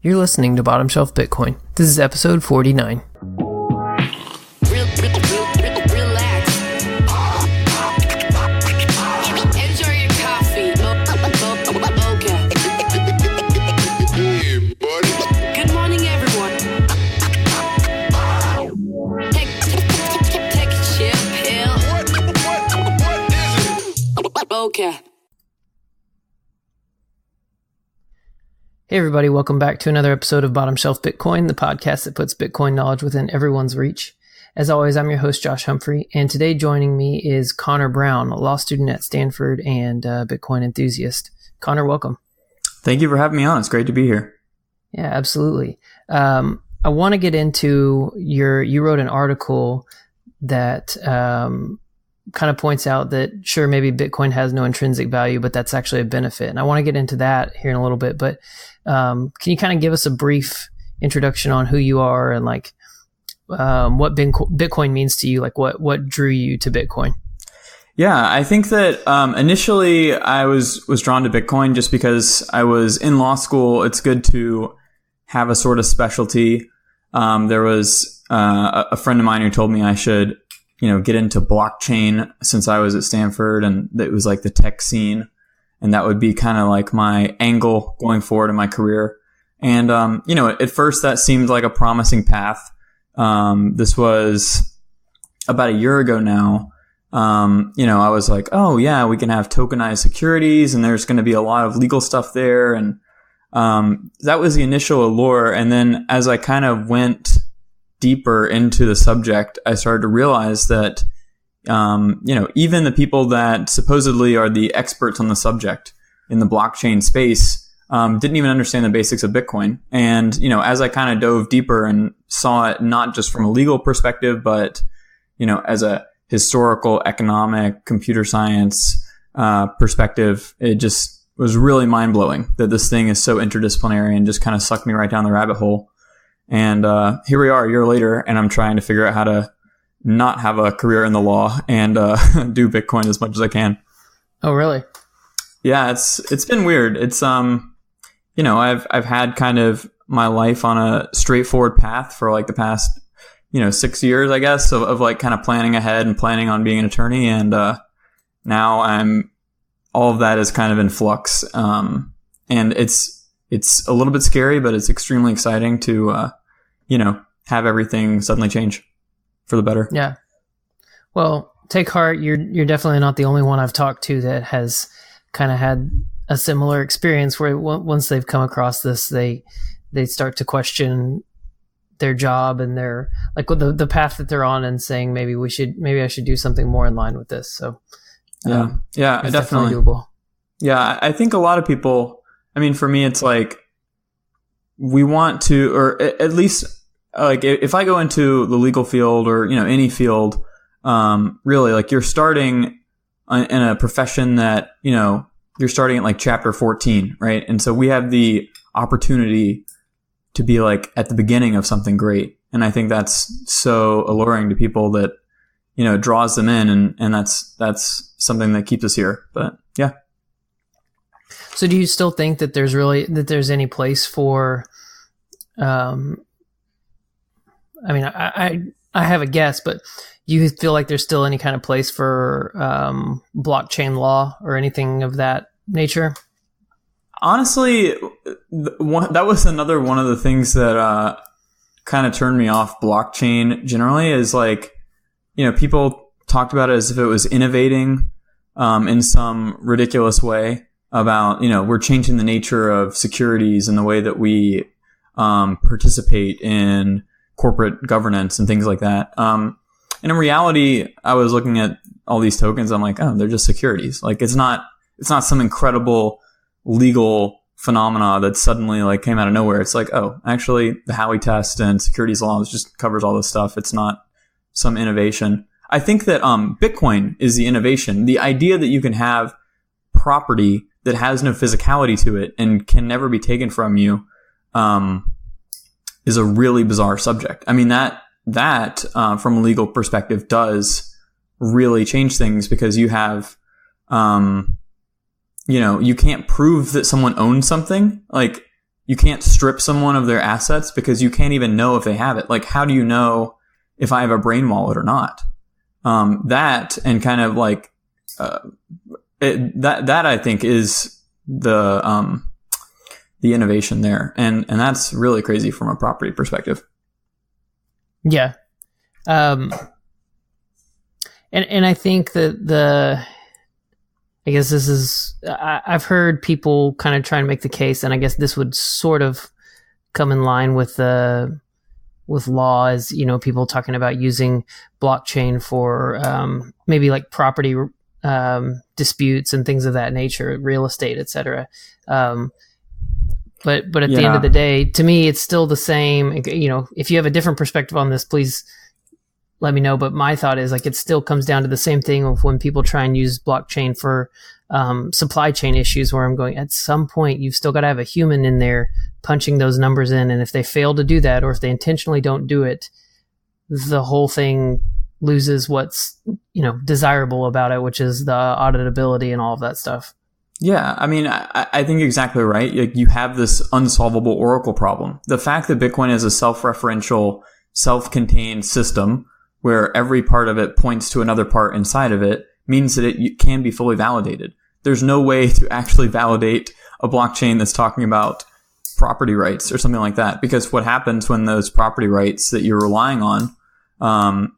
You're listening to Bottomshelf Bitcoin. This is episode 49. Okay. Hey everybody, welcome back to another episode of Bottomshelf Bitcoin, the podcast that puts Bitcoin knowledge within everyone's reach. As always, I'm your host, Josh Humphrey, and today joining me is Connor Brown, a law student at Stanford and Bitcoin enthusiast. Connor, welcome. Thank you for having me on. It's great to be here. Yeah, absolutely. I want to get into you wrote an article that kind of points out that, sure, maybe Bitcoin has no intrinsic value, but that's actually a benefit. And I want to get into that here in a little bit, but can you kind of give us a brief introduction on who you are and like what Bitcoin means to you? Like what drew you to Bitcoin? Yeah, I think that initially I was drawn to Bitcoin just because I was in law school. It's good to have a sort of specialty. There was a friend of mine who told me I should get into blockchain since I was at Stanford, and it was like the tech scene. And that would be kind of like my angle going forward in my career. And, at first that seemed like a promising path. This was about a year ago now. I was like, oh yeah, we can have tokenized securities and there's going to be a lot of legal stuff there. And, that was the initial allure. And then as I kind of went deeper into the subject, I started to realize that, even the people that supposedly are the experts on the subject in the blockchain space, didn't even understand the basics of Bitcoin. And, as I kind of dove deeper and saw it not just from a legal perspective, but, as a historical, economic, computer science, perspective, it just was really mind blowing that this thing is so interdisciplinary and just kind of sucked me right down the rabbit hole. And here we are a year later, and I'm trying to figure out how to not have a career in the law and do Bitcoin as much as I can. Oh, really? Yeah, it's been weird. It's I've had kind of my life on a straightforward path for like the past 6 years, I guess, of like kind of planning ahead and planning on being an attorney, and now all of that is kind of in flux, and it's a little bit scary, but it's extremely exciting to have everything suddenly change for the better. Yeah. Well, take heart. You're definitely not the only one I've talked to that has kind of had a similar experience where once they've come across this, they start to question their job and their like the path that they're on and saying maybe I should do something more in line with this. So yeah, it's definitely doable. Yeah, I think a lot of people. I mean, for me, it's like we want to, or at least like if I go into the legal field or any field, really like you're starting in a profession that you're starting at like chapter 14, right? And so we have the opportunity to be like at the beginning of something great, and I think that's so alluring to people that it draws them in, and that's something that keeps us here. But yeah. So do you still think that there's any place for, I have a guess, but do you feel like there's still any kind of place for blockchain law or anything of that nature? Honestly, that was another one of the things that kind of turned me off blockchain generally is like, people talked about it as if it was innovating in some ridiculous way. About, we're changing the nature of securities and the way that we participate in corporate governance and things like that. And in reality, I was looking at all these tokens. I'm like, oh, they're just securities. Like it's not some incredible legal phenomena that suddenly like came out of nowhere. It's like, oh, actually the Howey test and securities laws just covers all this stuff. It's not some innovation. I think that Bitcoin is the innovation. The idea that you can have property that has no physicality to it and can never be taken from you, is a really bizarre subject. I mean, that from a legal perspective does really change things because you have, you can't prove that someone owns something. Like you can't strip someone of their assets because you can't even know if they have it. Like, how do you know if I have a brain wallet or not? That and kind of like that I think is the innovation there, and that's really crazy from a property perspective. Yeah. And I think that I guess this is, I've heard people kind of try and make the case, and I guess this would sort of come in line with law, as, you know, people talking about using blockchain for maybe like property disputes and things of that nature, real estate, etc. But at the end of the day, to me, it's still the same. You know, if you have a different perspective on this, please let me know. But my thought is, like, it still comes down to the same thing of when people try and use blockchain for supply chain issues, where I'm going, at some point, you've still got to have a human in there punching those numbers in. And if they fail to do that, or if they intentionally don't do it, the whole thing loses what's, you know, desirable about it, which is the auditability and all of that stuff. Yeah, I mean, I think exactly right. You have this unsolvable Oracle problem. The fact that Bitcoin is a self-referential, self-contained system where every part of it points to another part inside of it means that it can be fully validated. There's no way to actually validate a blockchain that's talking about property rights or something like that, because what happens when those property rights that you're relying on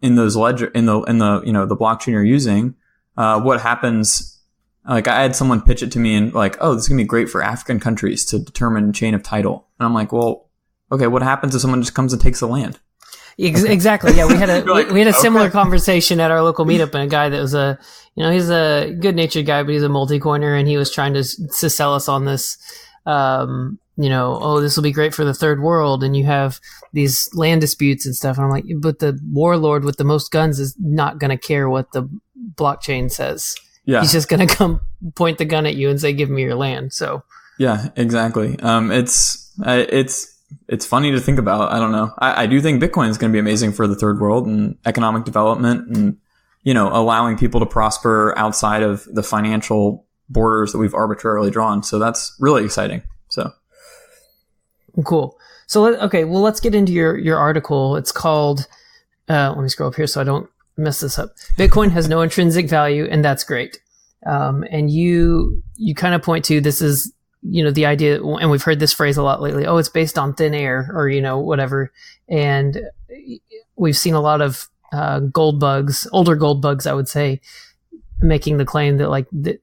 in those ledger in the you know, the blockchain you're using, what happens? Like, I had someone pitch it to me and like, oh, this is gonna be great for African countries to determine chain of title, and I'm like, well, okay, what happens if someone just comes and takes the land? Exactly. Yeah, we had a similar conversation at our local meetup, and a guy that was he's a good natured guy, but he's a multi-coiner, and he was trying to sell us on this, oh, this will be great for the third world, and you have these land disputes and stuff. And I'm like, but the warlord with the most guns is not going to care what the blockchain says. Yeah. He's just going to come point the gun at you and say, give me your land. So yeah, exactly. It's funny to think about. I don't know. I do think Bitcoin is going to be amazing for the third world and economic development, and, you know, allowing people to prosper outside of the financial borders that we've arbitrarily drawn. So that's really exciting. So cool. So let's get into your article. It's called, let me scroll up here so I don't mess this up. Bitcoin has no intrinsic value, and that's great. And you kind of point to, this is, you know, the idea, and we've heard this phrase a lot lately, oh, it's based on thin air, or, you know, whatever. And we've seen a lot of gold bugs, older gold bugs, I would say, making the claim that, like, that,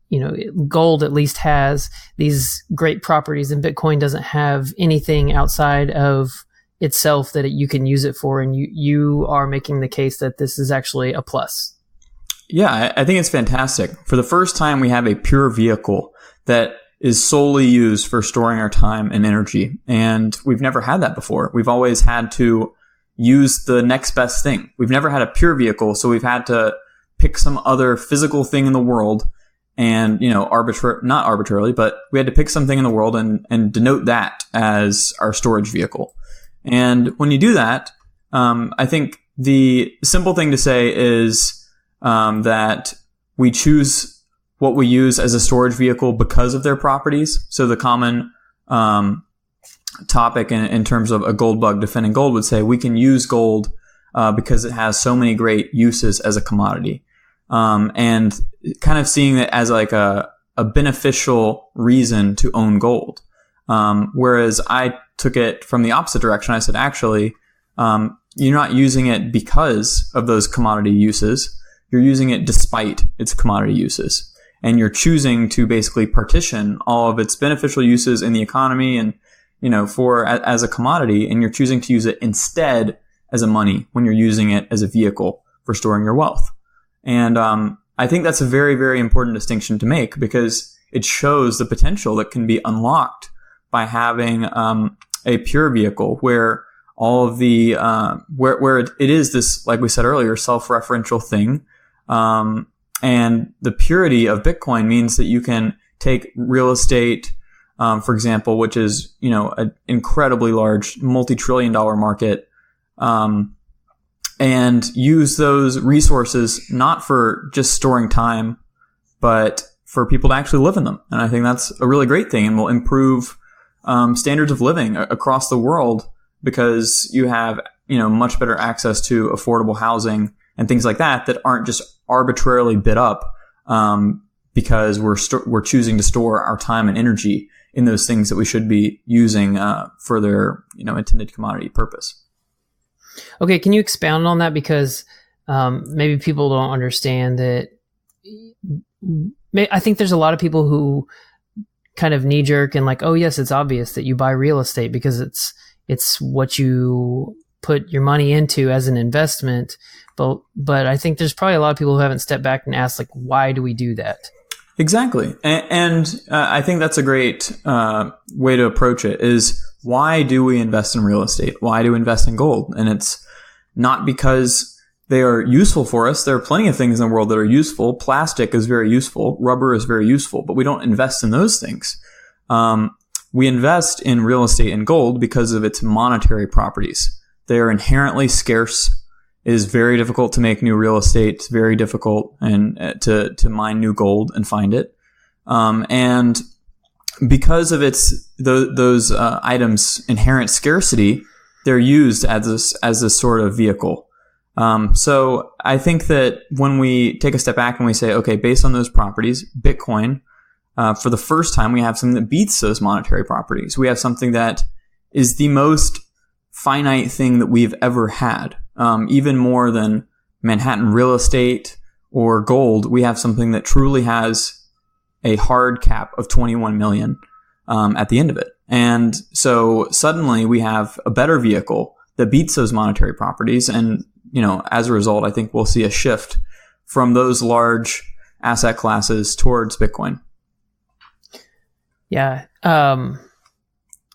you know, gold at least has these great properties, and Bitcoin doesn't have anything outside of itself that you can use it for. And you are making the case that this is actually a plus. Yeah, I think it's fantastic. For the first time, we have a pure vehicle that is solely used for storing our time and energy. And we've never had that before. We've always had to use the next best thing. We've never had a pure vehicle, so we've had to pick some other physical thing in the world and, you know, not arbitrarily, but we had to pick something in the world and denote that as our storage vehicle. And when you do that, I think the simple thing to say is that we choose what we use as a storage vehicle because of their properties. So the common topic in terms of a gold bug defending gold would say we can use gold because it has so many great uses as a commodity. And kind of seeing it as like a beneficial reason to own gold. Whereas I took it from the opposite direction. I said, actually, you're not using it because of those commodity uses. You're using it despite its commodity uses. And you're choosing to basically partition all of its beneficial uses in the economy and, you know, as a commodity, and you're choosing to use it instead as a money when you're using it as a vehicle for storing your wealth. And I think that's a very, very important distinction to make, because it shows the potential that can be unlocked by having a pure vehicle where all of the where it is this, like we said earlier, self-referential thing. And the purity of Bitcoin means that you can take real estate, for example, which is, you know, an incredibly large multi-trillion-dollar market, and use those resources not for just storing time, but for people to actually live in them. And I think that's a really great thing, and will improve standards of living across the world because you have, much better access to affordable housing and things like that aren't just arbitrarily bid up because we're choosing to store our time and energy in those things that we should be using for their intended commodity purpose. Okay, can you expound on that? Because maybe people don't understand that. I think there's a lot of people who kind of knee jerk and like, oh yes, it's obvious that you buy real estate because it's what you put your money into as an investment. But I think there's probably a lot of people who haven't stepped back and asked, like, why do we do that? Exactly. And I think that's a great way to approach it is, why do we invest in real estate? Why do we invest in gold? And it's not because they are useful for us. There are plenty of things in the world that are useful. Plastic is very useful. Rubber is very useful, but we don't invest in those things. We invest in real estate and gold because of its monetary properties. They are inherently scarce. It is very difficult to make new real estate. It's very difficult and to mine new gold and find it. And because of those items' inherent scarcity, they're used as this sort of vehicle. So I think that when we take a step back and we say, okay, based on those properties, Bitcoin, for the first time, we have something that beats those monetary properties. We have something that is the most finite thing that we've ever had. Even more than Manhattan real estate or gold, we have something that truly has a hard cap of 21 million at the end of it. And so suddenly we have a better vehicle that beats those monetary properties. And, as a result, I think we'll see a shift from those large asset classes towards Bitcoin. Yeah.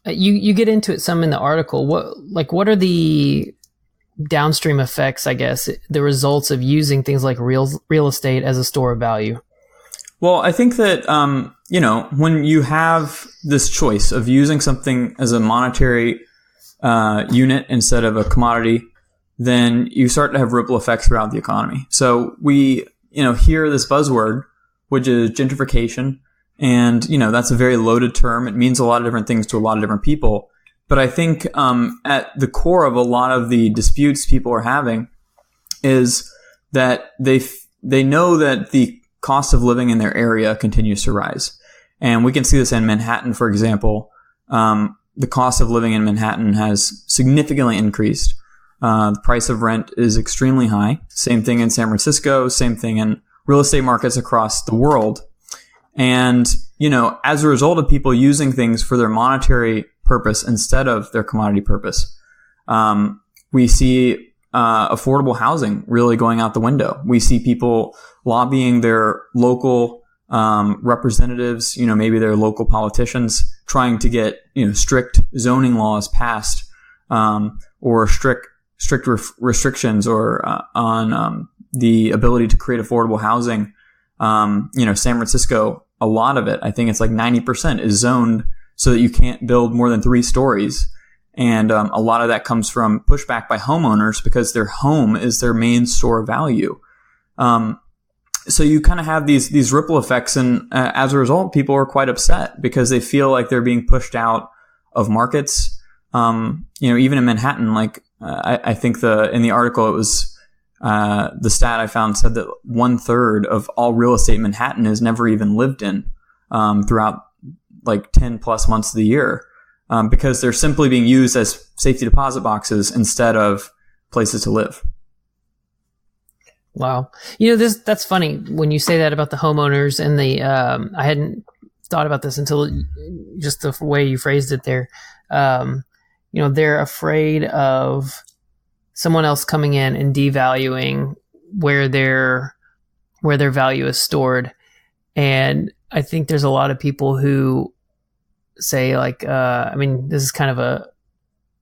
You get into it some in the article. What are the downstream effects, I guess, the results of using things like real estate as a store of value? Well, I think that, when you have this choice of using something as a monetary unit instead of a commodity, then you start to have ripple effects throughout the economy. So we, hear this buzzword, which is gentrification. And, that's a very loaded term. It means a lot of different things to a lot of different people. But I think at the core of a lot of the disputes people are having is that they know that the cost of living in their area continues to rise. And we can see this in Manhattan, for example. The cost of living in Manhattan has significantly increased. The price of rent is extremely high. Same thing in San Francisco, same thing in real estate markets across the world. And, as a result of people using things for their monetary purpose instead of their commodity purpose, we see affordable housing really going out the window. We see people lobbying their local representatives, maybe their local politicians, trying to get strict zoning laws passed, or strict restrictions or on the ability to create affordable housing. San Francisco, a lot of it, I think it's like 90% is zoned so that you can't build more than 3 stories. And a lot of that comes from pushback by homeowners because their home is their main store of value. So you kind of have these ripple effects. And as a result, people are quite upset because they feel like they're being pushed out of markets. Even in Manhattan, I think in the article, it was the stat I found said that 1/3 of all real estate in Manhattan is never even lived in throughout 10 plus months of the year, because they're simply being used as safety deposit boxes instead of places to live. Wow. That's funny when you say that about the homeowners and I hadn't thought about this until just the way you phrased it there. They're afraid of someone else coming in and devaluing where their value is stored. And I think there's a lot of people who say this is kind of a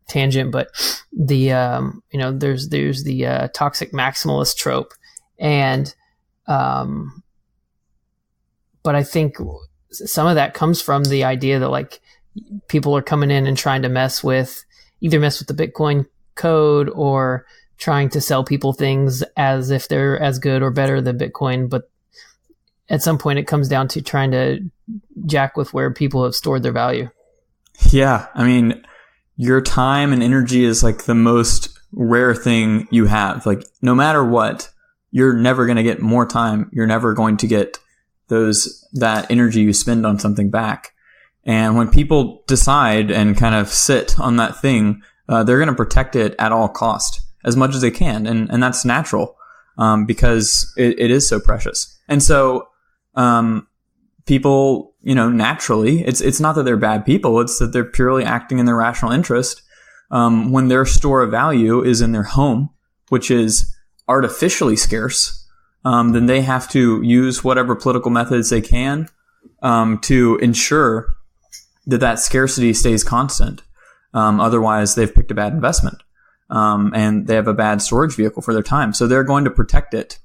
tangent, but there's the toxic maximalist trope. And, but I think some of that comes from the idea that people are coming in and trying to mess with the Bitcoin code or trying to sell people things as if they're as good or better than Bitcoin. But at some point it comes down to trying to jack with where people have stored their value. Yeah. I mean, your time and energy is like the most rare thing you have. Like, no matter what, you're never going to get more time. You're never going to get that energy you spend on something back. And when people decide and kind of sit on that thing, they're going to protect it at all cost as much as they can. And that's natural, because it is so precious. And so, people, naturally, it's not that they're bad people. It's that they're purely acting in their rational interest. When their store of value is in their home, which is artificially scarce, then they have to use whatever political methods they can, to ensure that scarcity stays constant. Otherwise, they've picked a bad investment, and they have a bad storage vehicle for their time. So they're going to protect it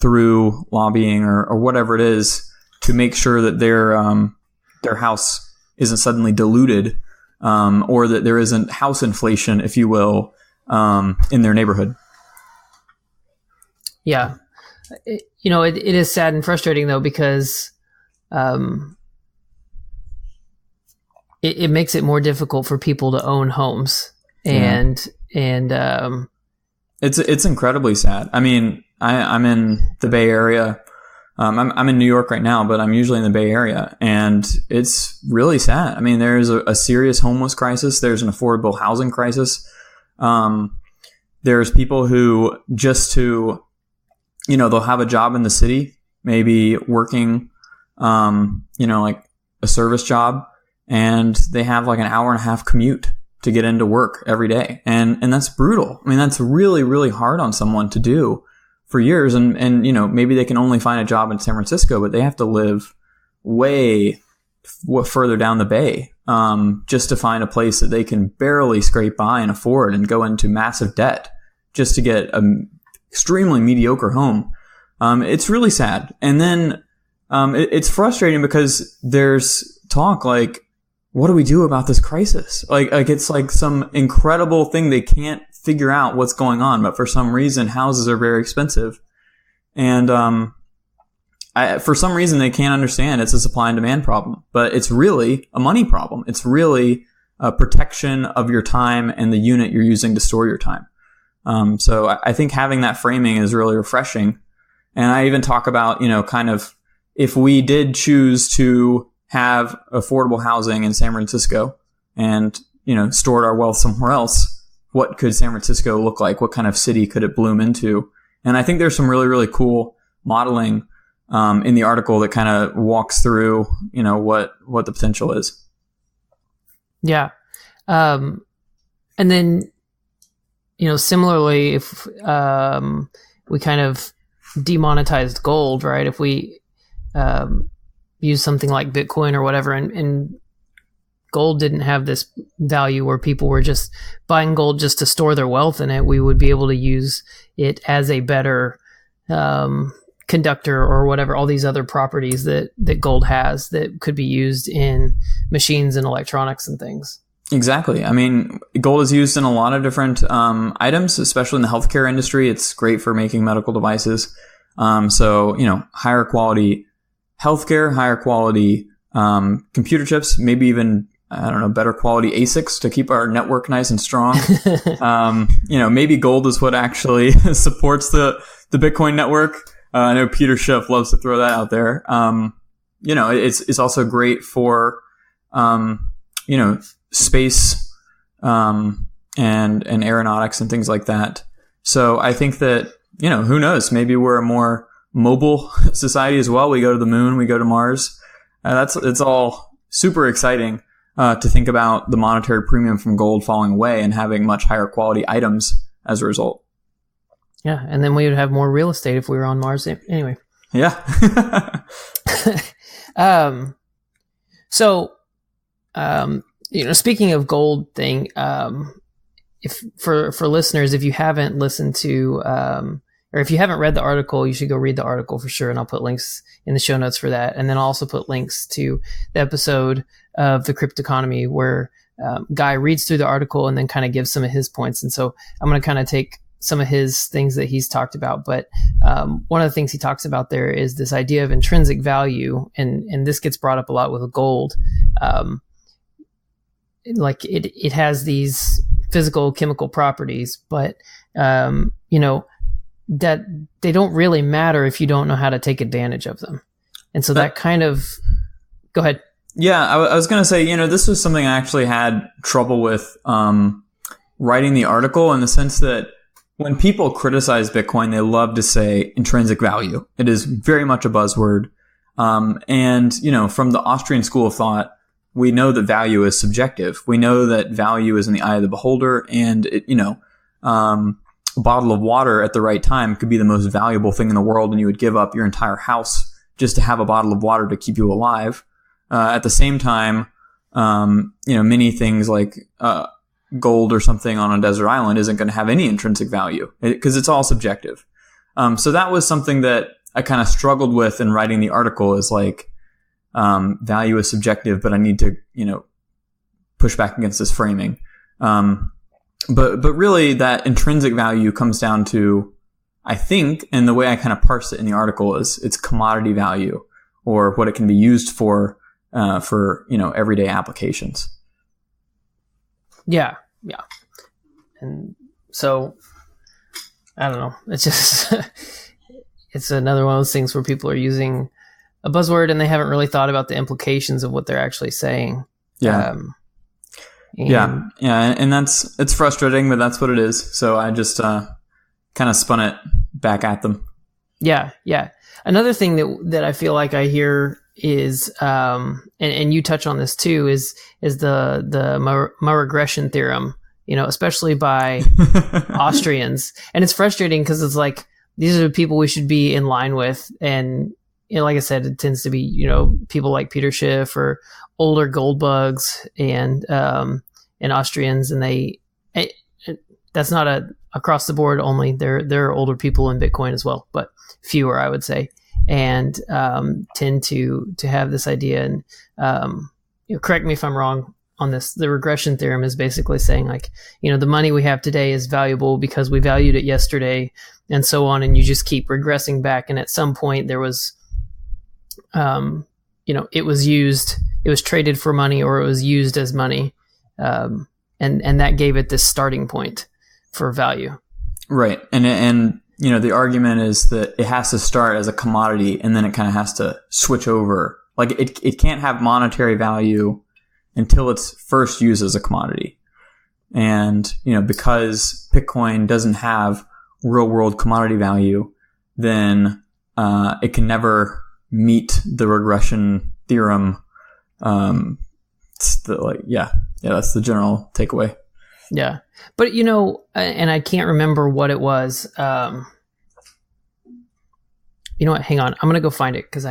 through lobbying or whatever it is to make sure that their house isn't suddenly diluted, or that there isn't house inflation, if you will, in their neighborhood. Yeah. It is sad and frustrating, though, because it makes it more difficult for people to own homes. And it's incredibly sad. I mean, I'm in the Bay Area. I'm in New York right now, but I'm usually in the Bay Area, and it's really sad. I mean, there's a serious homeless crisis. There's an affordable housing crisis. There's people who they'll have a job in the city, maybe working, like a service job, and they have like an hour and a half commute to get into work every day. And that's brutal. I mean, that's really, really hard on someone to do for years. And maybe they can only find a job in San Francisco, but they have to live way further down the bay, just to find a place that they can barely scrape by and afford, and go into massive debt just to get an extremely mediocre home. It's really sad. And then, it's frustrating because there's talk like, what do we do about this crisis? Like it's like some incredible thing. They can't figure out what's going on, but for some reason, houses are very expensive. And, for some reason, they can't understand it's a supply and demand problem, but it's really a money problem. It's really a protection of your time and the unit you're using to store your time. So I think having that framing is really refreshing. And I even talk about, kind of if we did choose to have affordable housing in San Francisco and, stored our wealth somewhere else, what could San Francisco look like? What kind of city could it bloom into? And I think there's some really, really cool modeling in the article that kind of walks through, what the potential is. Yeah. And then, similarly, if we kind of demonetized gold, right? If we use something like Bitcoin or whatever, and gold didn't have this value where people were just buying gold just to store their wealth in it, we would be able to use it as a better conductor or whatever, all these other properties that gold has that could be used in machines and electronics and things. Exactly. I mean, gold is used in a lot of different items, especially in the healthcare industry. It's great for making medical devices. So, higher quality healthcare, higher quality computer chips, maybe even, better quality ASICs to keep our network nice and strong. Maybe gold is what actually supports the Bitcoin network. I know Peter Schiff loves to throw that out there. It's also great for, space, and aeronautics and things like that. So I think that, who knows, maybe we're a more mobile society as well. We go to the moon, we go to Mars. It's all super exciting, to think about the monetary premium from gold falling away and having much higher quality items as a result. Yeah. And then we would have more real estate if we were on Mars anyway. Yeah. Speaking of gold thing, if for listeners, if you haven't listened to, or if you haven't read the article, you should go read the article for sure. And I'll put links in the show notes for that. And then I'll also put links to the episode of the Cryptoconomy where Guy reads through the article and then kind of gives some of his points. And so I'm going to kind of take some of his things that he's talked about. But one of the things he talks about there is this idea of intrinsic value. And this gets brought up a lot with gold. like it has these physical chemical properties, but that they don't really matter if you don't know how to take advantage of them. And so that kind of, go ahead. Yeah, I was going to say, this was something I actually had trouble with writing the article, in the sense that when people criticize Bitcoin, they love to say intrinsic value. It is very much a buzzword. And from the Austrian school of thought, we know that value is subjective. We know that value is in the eye of the beholder, and a bottle of water at the right time could be the most valuable thing in the world, and you would give up your entire house just to have a bottle of water to keep you alive. At the same time, many things like gold or something on a desert island isn't going to have any intrinsic value because it's all subjective. So that was something that I kind of struggled with in writing the article, is like, value is subjective, but I need to, push back against this framing. But really that intrinsic value comes down to, I think, and the way I kind of parse it in the article is it's commodity value, or what it can be used for everyday applications. Yeah. And so, I don't know. It's just, it's another one of those things where people are using a buzzword and they haven't really thought about the implications of what they're actually saying. Yeah. And it's frustrating, but that's what it is. So I just kind of spun it back at them. Yeah. Another thing that I feel like I hear is, and you touch on this too, is the regression theorem, especially by Austrians. And it's frustrating because it's like, these are the people we should be in line with. And like I said, it tends to be, people like Peter Schiff or older gold bugs and Austrians. And that's not across the board only. There are older people in Bitcoin as well, but fewer, I would say, and tend to have this idea. And correct me if I'm wrong on this. The regression theorem is basically saying, like, the money we have today is valuable because we valued it yesterday, and so on. And you just keep regressing back. And at some point there was, it was used, it was traded for money, or it was used as money. And that gave it this starting point for value. Right. And the argument is that it has to start as a commodity, and then it kind of has to switch over. Like it can't have monetary value until it's first used as a commodity. And, because Bitcoin doesn't have real world commodity value, then it can never meet the regression theorem. That's the general takeaway. Yeah. But, and I can't remember what it was. You know what? Hang on. I'm going to go find it because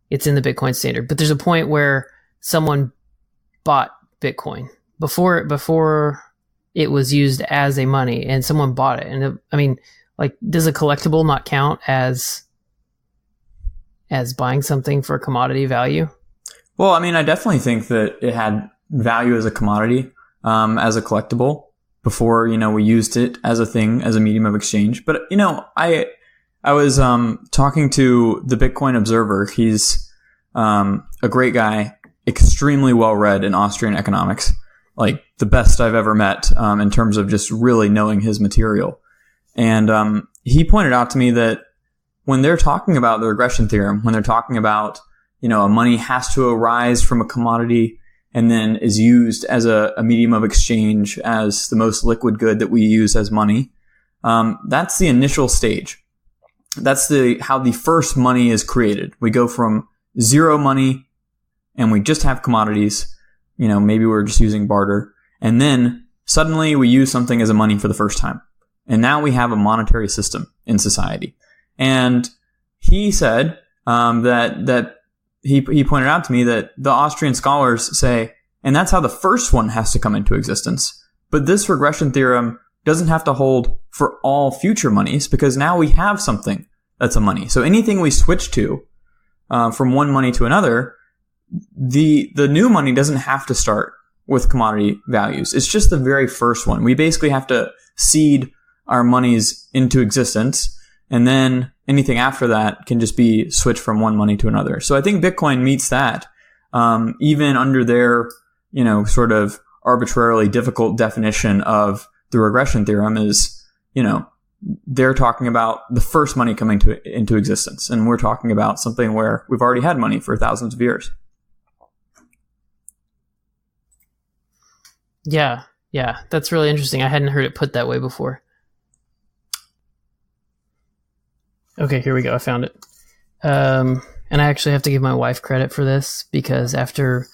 it's in the Bitcoin Standard. But there's a point where someone bought Bitcoin before it was used as a money, and someone bought it. And does a collectible not count as buying something for commodity value? Well, I definitely think that it had value as a commodity, as a collectible before, we used it as a thing, as a medium of exchange. But, I was talking to the Bitcoin Observer. He's a great guy, extremely well-read in Austrian economics, like the best I've ever met in terms of just really knowing his material. And he pointed out to me that when they're talking about the regression theorem, when they're talking about, a money has to arise from a commodity and then is used as a medium of exchange, as the most liquid good that we use as money, that's the initial stage. That's how the first money is created. We go from zero money and we just have commodities. Maybe we're just using barter. And then suddenly we use something as a money for the first time. And now we have a monetary system in society. And he said that he pointed out to me that the Austrian scholars say, and that's how the first one has to come into existence. But this regression theorem doesn't have to hold for all future monies, because now we have something that's a money. So anything we switch to from one money to another, the new money doesn't have to start with commodity values. It's just the very first one. We basically have to seed our monies into existence, and then anything after that can just be switched from one money to another. So I think Bitcoin meets that, even under their, sort of arbitrarily difficult definition of the regression theorem is, they're talking about the first money coming into existence. And we're talking about something where we've already had money for thousands of years. Yeah. Yeah. That's really interesting. I hadn't heard it put that way before. Okay, here we go. I found it. And I actually have to give my wife credit for this, because after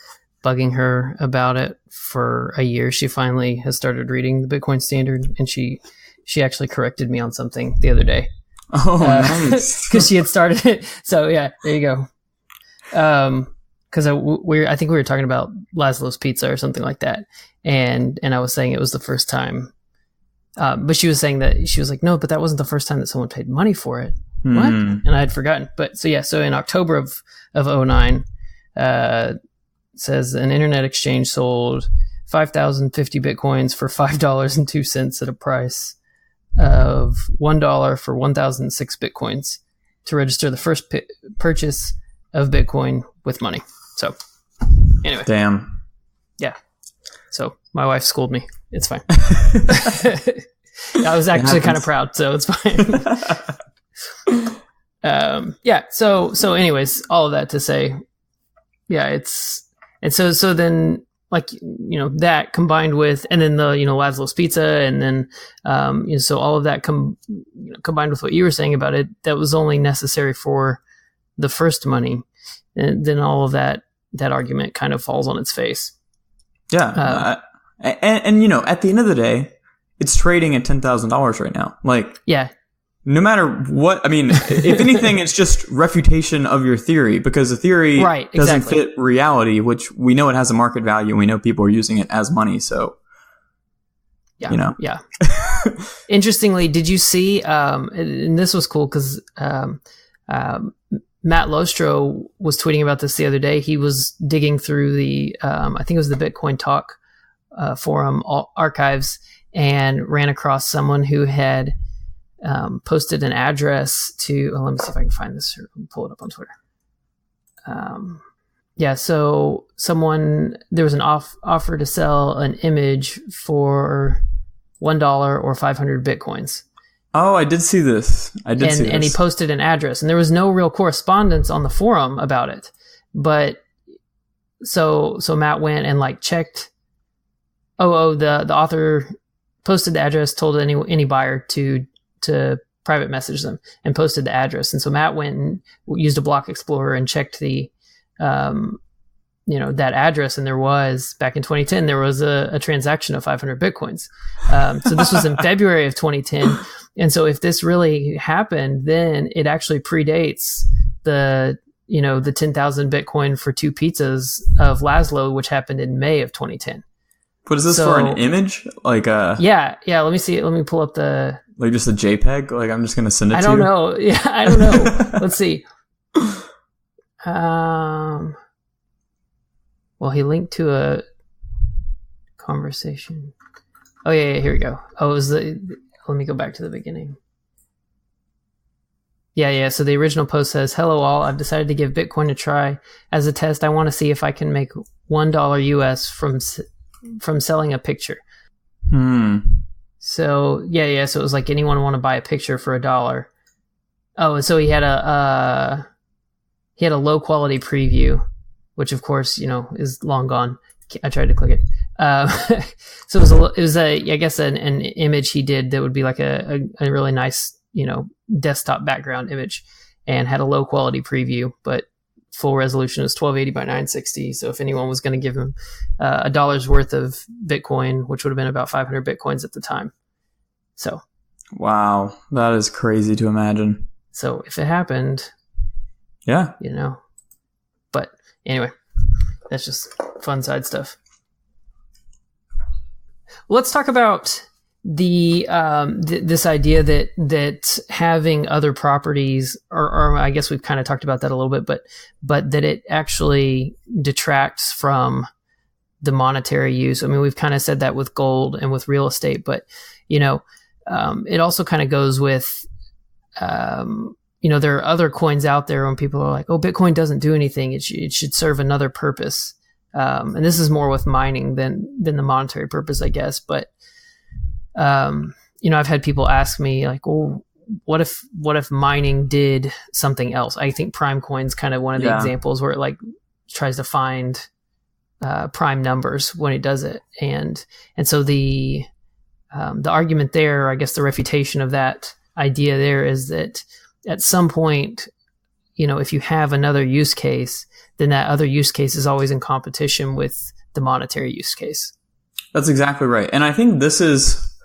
bugging her about it for a year, she finally has started reading the Bitcoin Standard, and she actually corrected me on something the other day. Oh, nice. Because she had started it. So yeah, there you go. Because I think we were talking about Laszlo's Pizza or something like that, and I was saying it was the first time. But she was saying that, she was like, no, but that wasn't the first time that someone paid money for it. What? And I had forgotten. But so in October of 2009, says an internet exchange sold 5,050 Bitcoins for $5.02 at a price of $1 for 1,006 Bitcoins to register the first purchase of Bitcoin with money. So anyway. Damn. Yeah. So my wife schooled me. It's fine. I was actually kind of proud, so it's fine. Yeah. So anyways, all of that to say, yeah, so then, like, that combined with, and then the, Laszlo's Pizza, and then, so all of that combined with what you were saying about it, that was only necessary for the first money. And then all of that argument kind of falls on its face. Yeah. And at the end of the day, it's trading at $10,000 right now. Like, yeah. No matter what, I mean, if anything, it's just refutation of your theory, because the theory doesn't fit reality, which we know it has a market value. We know people are using it as money. So, yeah. Yeah. Interestingly, did you see, and this was cool because Matt Lostro was tweeting about this the other day. He was digging through the, I think it was the Bitcoin Talk forum archives, and ran across someone who had posted an address to, let me see if I can find this or pull it up on Twitter. So there was an offer to sell an image for $1 or 500 Bitcoins. Oh, I did see this. And he posted an address, and there was no real correspondence on the forum about it. But so Matt went and checked. The author posted the address, told any buyer to private message them, and posted the address. And so Matt went and used a block explorer and checked the, that address. And there was, back in 2010, there was a transaction of 500 Bitcoins. So this was in February of 2010. And so if this really happened, then it actually predates the 10,000 Bitcoin for 2 pizzas of Laszlo, which happened in May of 2010. What is this for, an image? Yeah. Let me see it. Let me pull up the... Like just a JPEG? Like, I'm just going to send it to you? I don't know. Yeah, I don't know. Let's see. Well, he linked to a conversation. Oh, yeah, here we go. Oh, it was let me go back to the beginning. Yeah. So the original post says, "Hello all, I've decided to give Bitcoin a try. As a test, I want to see if I can make $1 US from selling a picture." So yeah. So it was like, anyone want to buy a picture for $1? Oh, and so he had a low quality preview, which of course is long gone. I tried to click it. So it was I guess an image he did that would be like a really nice desktop background image, and had a low quality preview, but full resolution is 1280 by 960. So if anyone was going to give him $1 worth of Bitcoin, which would have been about 500 Bitcoins at the time. So, wow, that is crazy to imagine. So if it happened, yeah, but anyway, that's just fun side stuff. Let's talk about the this idea that having other properties, or I guess we've kind of talked about that a little bit, but that it actually detracts from the monetary use. I mean, we've kind of said that with gold and with real estate, but it also kind of goes with there are other coins out there when people are like, oh, Bitcoin doesn't do anything, it should serve another purpose. and this is more with mining than the monetary purpose, I guess. But I've had people ask me like, well, what if mining did something else? I think prime coin's kind of one of the examples where it like tries to find prime numbers when it does it, and so the argument there, I guess the refutation of that idea there is that at some point, if you have another use case, then that other use case is always in competition with the monetary use case. That's exactly right. And I think this is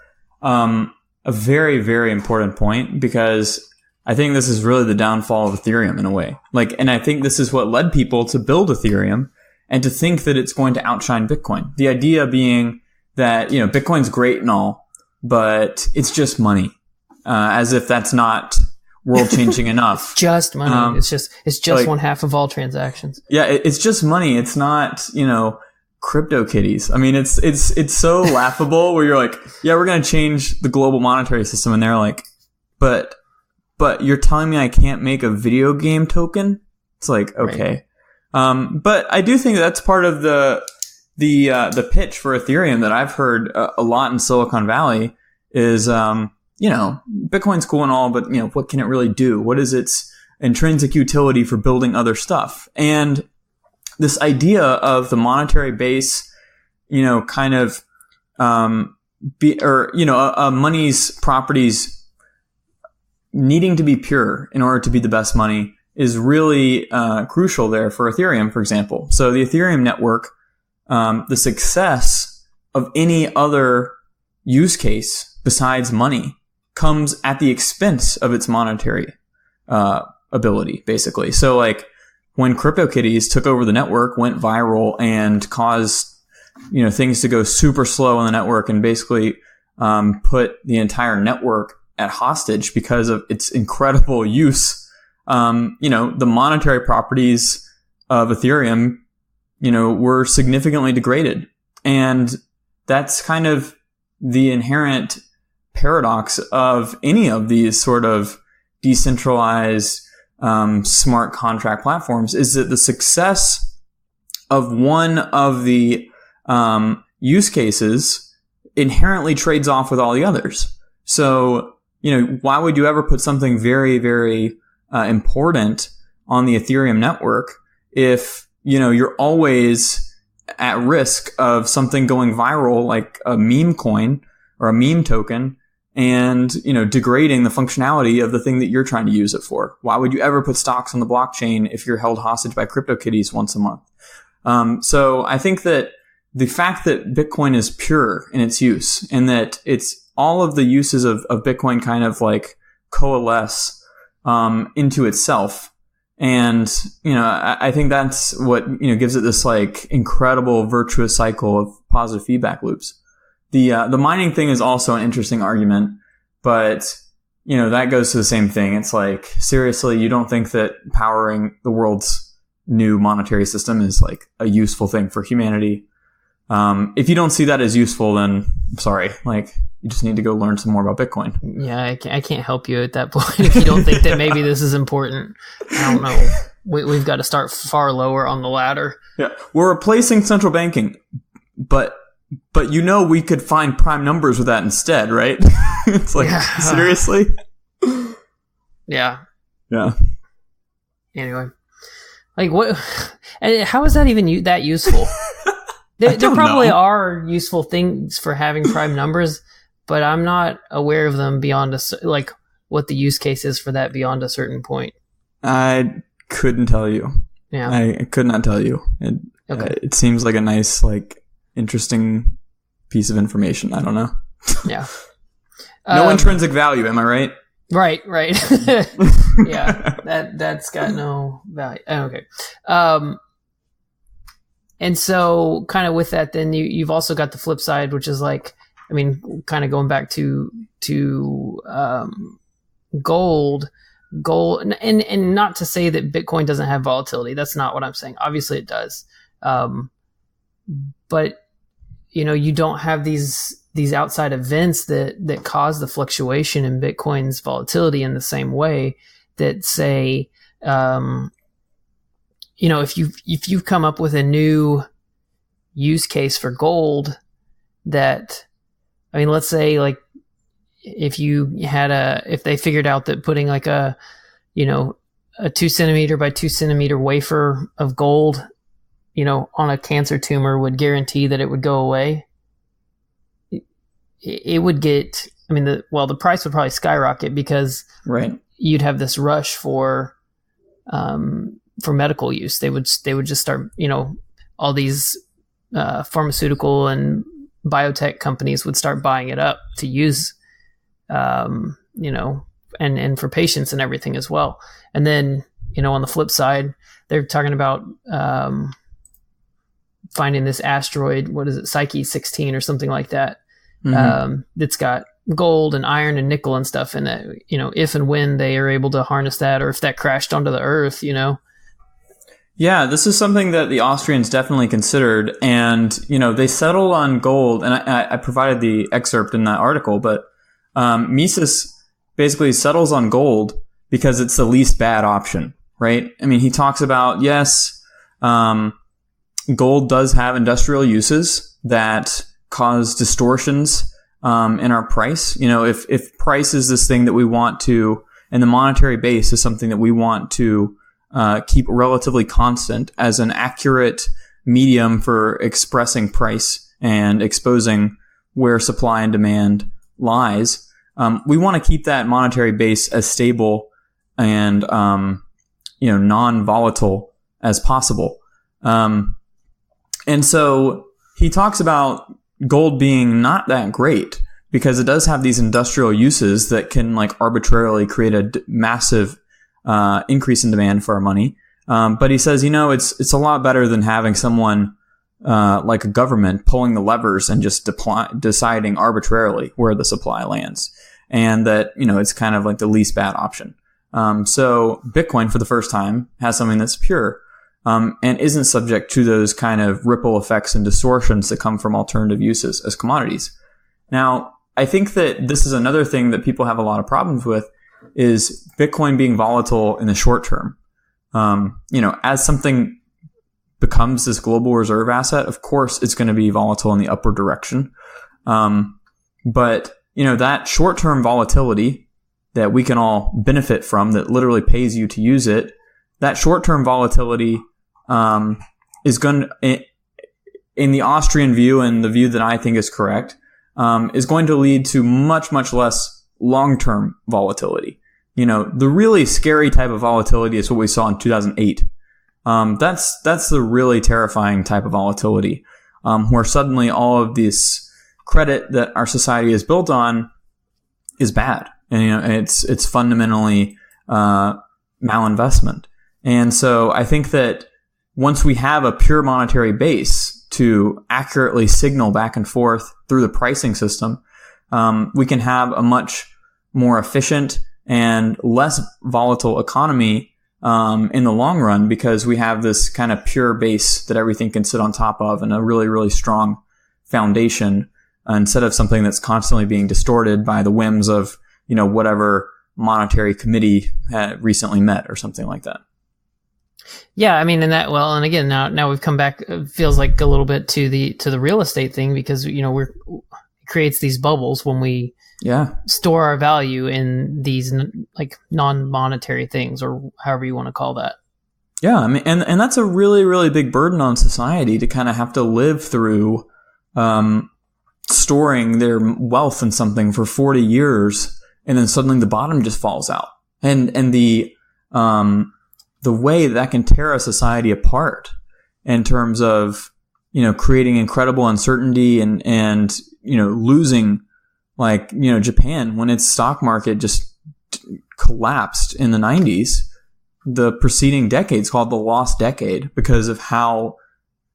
a very, very important point, because I think this is really the downfall of Ethereum in a way. And I think this is what led people to build Ethereum and to think that it's going to outshine Bitcoin. The idea being that, Bitcoin's great and all, but it's just money. As if that's not world changing enough. It's just money. It's just one half of all transactions. Yeah. It's just money. It's not, crypto kitties. I mean, it's so laughable where you're like, yeah, we're going to change the global monetary system. And they're like, but you're telling me I can't make a video game token? It's like, okay. Right. But I do think that's part of the pitch for Ethereum that I've heard a lot in Silicon Valley is, Bitcoin's cool and all, but what can it really do? What is its intrinsic utility for building other stuff? And this idea of the monetary base, money's properties needing to be pure in order to be the best money is really crucial there for Ethereum, for example. So the Ethereum network, the success of any other use case besides money comes at the expense of its monetary ability, basically. So when CryptoKitties took over the network, went viral, and caused things to go super slow on the network, and basically put the entire network at hostage because of its incredible use, the monetary properties of Ethereum, were significantly degraded. And that's kind of the inherent paradox of any of these sort of decentralized smart contract platforms, is that the success of one of the use cases inherently trades off with all the others. So, why would you ever put something very, very important on the Ethereum network if, you're always at risk of something going viral, like a meme coin or a meme token, and, degrading the functionality of the thing that you're trying to use it for? Why would you ever put stocks on the blockchain if you're held hostage by CryptoKitties once a month? So I think that the fact that Bitcoin is pure in its use, and that it's all of the uses of Bitcoin kind of coalesce into itself. And, I think that's what, gives it this incredible virtuous cycle of positive feedback loops. The mining thing is also an interesting argument, but, that goes to the same thing. It's seriously, you don't think that powering the world's new monetary system is a useful thing for humanity? If you don't see that as useful, then I'm sorry, you just need to go learn some more about Bitcoin. Yeah, I can't help you at that point if you don't think that maybe this is important. I don't know. We've got to start far lower on the ladder. Yeah, we're replacing central banking, but we could find prime numbers with that instead, right? It's seriously? Yeah. Yeah. Anyway, what? How is that even that useful? There probably are useful things for having prime numbers, but I'm not aware of them beyond what the use case is for that beyond a certain point. I couldn't tell you. Yeah. I could not tell you. It seems like a nice, interesting piece of information. I don't know. Yeah. No intrinsic value, am I right? Right. Yeah. That's got no value. Okay. And so kind of with that, then you've also got the flip side, which is kind of going back to gold, and not to say that Bitcoin doesn't have volatility. That's not what I'm saying. Obviously it does. But you don't have these outside events that cause the fluctuation in Bitcoin's volatility in the same way that say, if you've come up with a new use case for gold that, I mean, let's say like if they figured out that putting like a 2 centimeter by 2 centimeter wafer of gold, on a cancer tumor would guarantee that it would go away, it would get, I mean, the price would probably skyrocket because right. You'd have this rush for medical use. They would just start, all these pharmaceutical and biotech companies would start buying it up to use, and for patients and everything as well. And then, on the flip side, they're talking about finding this asteroid, what is it, Psyche 16 or something like that, that's got gold and iron and nickel and stuff in it, if and when they are able to harness that, or if that crashed onto the earth, Yeah, this is something that the Austrians definitely considered, and, they settled on gold, and I provided the excerpt in that article, but Mises basically settles on gold because it's the least bad option, right? I mean, he talks about, yes, gold does have industrial uses that cause distortions in our price. If price is this thing that we want to, and the monetary base is something that we want to keep relatively constant as an accurate medium for expressing price and exposing where supply and demand lies, we want to keep that monetary base as stable and non-volatile as possible. And so he talks about gold being not that great because it does have these industrial uses that can like arbitrarily create a massive increase in demand for our money. But he says, it's a lot better than having someone like a government pulling the levers and just deciding arbitrarily where the supply lands. And that, it's kind of like the least bad option. So Bitcoin for the first time has something that's pure. And isn't subject to those kind of ripple effects and distortions that come from alternative uses as commodities. Now, I think that this is another thing that people have a lot of problems with is Bitcoin being volatile in the short term. As something becomes this global reserve asset, of course, it's going to be volatile in the upward direction. But that short-term volatility that we can all benefit from that literally pays you to use it, that short-term volatility is going to, in the Austrian view and the view that I think is correct, is going to lead to much, much less long-term volatility. The really scary type of volatility is what we saw in 2008. That's the really terrifying type of volatility, where suddenly all of this credit that our society is built on is bad. And, it's fundamentally, malinvestment. And so I think that once we have a pure monetary base to accurately signal back and forth through the pricing system, we can have a much more efficient and less volatile economy in the long run because we have this kind of pure base that everything can sit on top of and a really, really strong foundation instead of something that's constantly being distorted by the whims of, whatever monetary committee had recently met or something like that. Yeah, I mean, and again, now we've come back, it feels like a little bit to the real estate thing because, it creates these bubbles when we store our value in these like non-monetary things or however you want to call that. Yeah, I mean, and that's a really, really big burden on society to kind of have to live through storing their wealth in something for 40 years and then suddenly the bottom just falls out. And the way that can tear a society apart in terms of, creating incredible uncertainty and losing like, Japan when its stock market just collapsed in the 90s, the preceding decade's called the lost decade because of how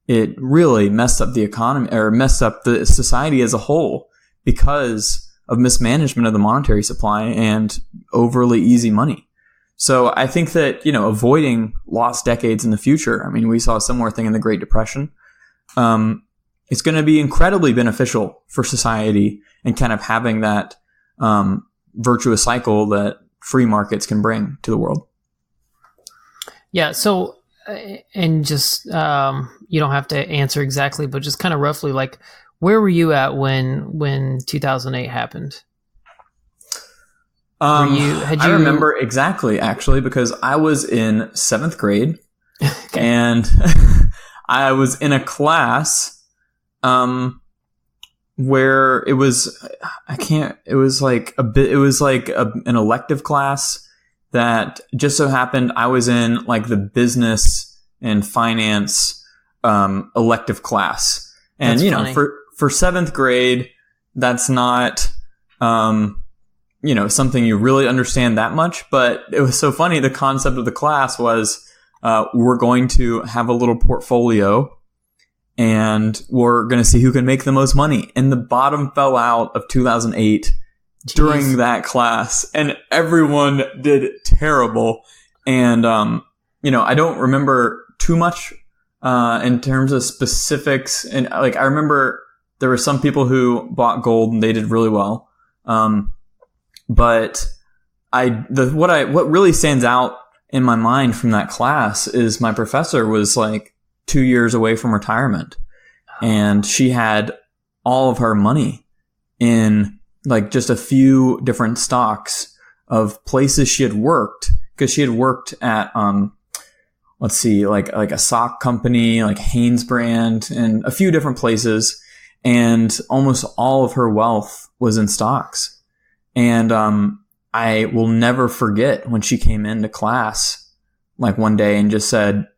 it really messed up the economy or messed up the society as a whole because of mismanagement of the monetary supply and overly easy money. So I think that, avoiding lost decades in the future, I mean, we saw a similar thing in the Great Depression. It's going to be incredibly beneficial for society and kind of having that virtuous cycle that free markets can bring to the world. Yeah. So and just you don't have to answer exactly, but just kind of roughly, like, where were you at when 2008 happened? I remember exactly, actually, because I was in 7th grade, okay. And I was in a class where it was an elective class that just so happened I was in, like, the business and finance elective class. And, that's funny. For 7th grade, that's not something you really understand that much, but it was so funny. The concept of the class was, we're going to have a little portfolio and we're going to see who can make the most money. And the bottom fell out of 2008 during that class, and everyone did terrible. And, I don't remember too much, in terms of specifics. And, like, I remember there were some people who bought gold and they did really well. But what really stands out in my mind from that class is my professor was, like, 2 years away from retirement, and she had all of her money in, like, just a few different stocks of places she had worked, because she had worked at like a sock company, like Hanes brand, and a few different places, and almost all of her wealth was in stocks. And I will never forget when she came into class, like, one day and just said,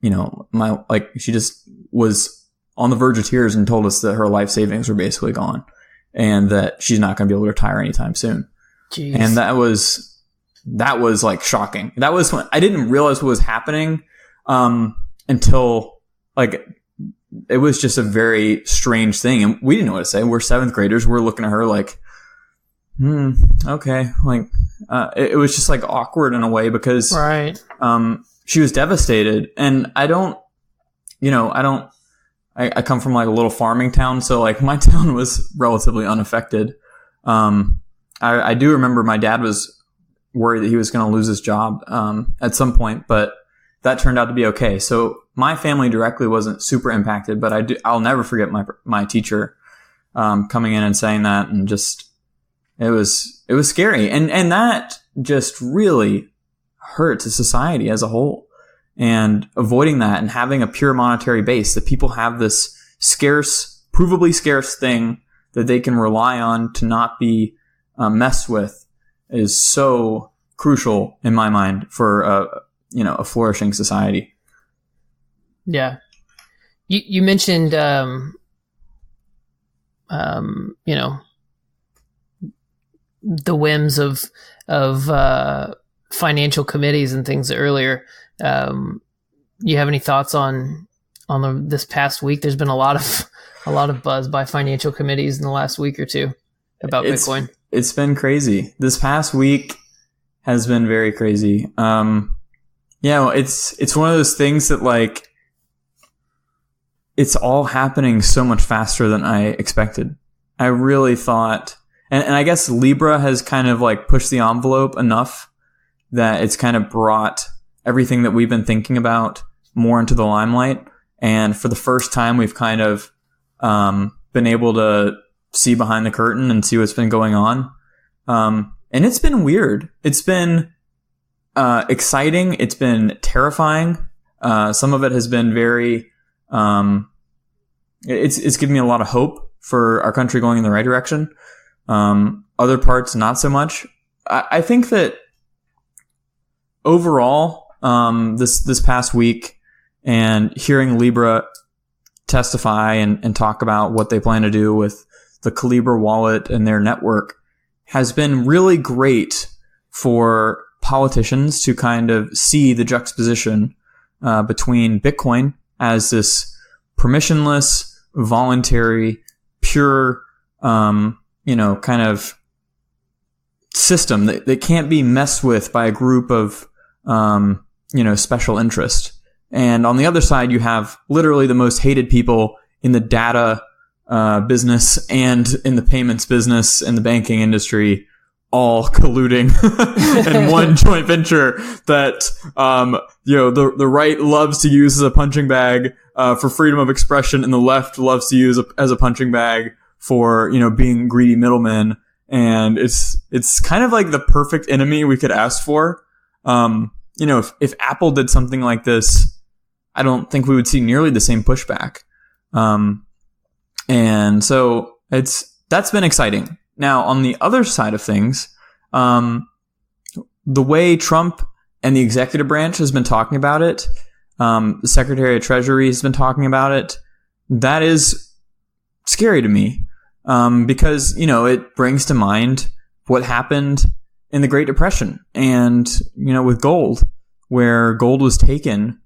she just was on the verge of tears and told us that her life savings were basically gone and that she's not going to be able to retire anytime soon. Jeez. And that was like shocking. That was when I didn't realize what was happening until, like, it was just a very strange thing. And we didn't know what to say. We're 7th graders. We're looking at her like, okay. Like, it was just, like, awkward in a way because, right. She was devastated. And I come from, like, a little farming town. So, like, my town was relatively unaffected. I do remember my dad was worried that he was going to lose his job, at some point, but that turned out to be okay. So my family directly wasn't super impacted, but I'll never forget my teacher, coming in and saying that, and just, it was scary. And that just really hurt to society as a whole. And avoiding that and having a pure monetary base, that people have this provably scarce thing that they can rely on to not be messed with, is so crucial in my mind for a flourishing society. Yeah. You mentioned, the whims of financial committees and things earlier. You have any thoughts on this past week? There's been a lot of buzz by financial committees in the last week or two about Bitcoin. It's been crazy. This past week has been very crazy. It's one of those things that, like, it's all happening so much faster than I expected. I really thought, and I guess Libra has kind of, like, pushed the envelope enough that it's kind of brought everything that we've been thinking about more into the limelight. And for the first time, we've kind of been able to see behind the curtain and see what's been going on. And it's been weird. It's been exciting. It's been terrifying. Some of it has been very, it's given me a lot of hope for our country going in the right direction. Other parts, not so much. I think that overall, this past week, and hearing Libra testify and talk about what they plan to do with the Calibra wallet and their network has been really great for politicians to kind of see the juxtaposition between Bitcoin as this permissionless, voluntary, pure, kind of system that can't be messed with by a group of, special interest. And on the other side, you have literally the most hated people in the data business and in the payments business and the banking industry all colluding in one joint venture that, the right loves to use as a punching bag, for freedom of expression, and the left loves to use as a punching bag for, being greedy middlemen. And it's kind of like the perfect enemy we could ask for. If Apple did something like this, I don't think we would see nearly the same pushback. And so that's been exciting. Now, on the other side of things, the way Trump and the executive branch has been talking about it, the Secretary of Treasury has been talking about it, that is scary to me, because, it brings to mind what happened in the Great Depression and, with gold, where gold was taken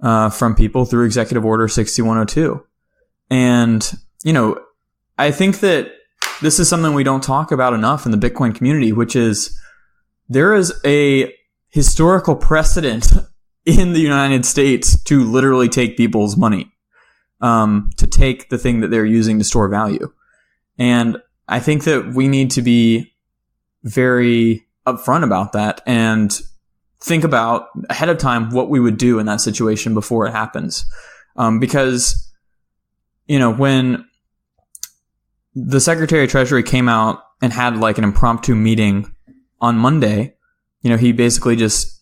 from people through Executive Order 6102. And, I think that this is something we don't talk about enough in the Bitcoin community, which is there is a historical precedent in the United States to literally take people's money, to take the thing that they're using to store value. And I think that we need to be very upfront about that and think about ahead of time what we would do in that situation before it happens. Because, when the Secretary of Treasury came out and had like an impromptu meeting on Monday, he basically just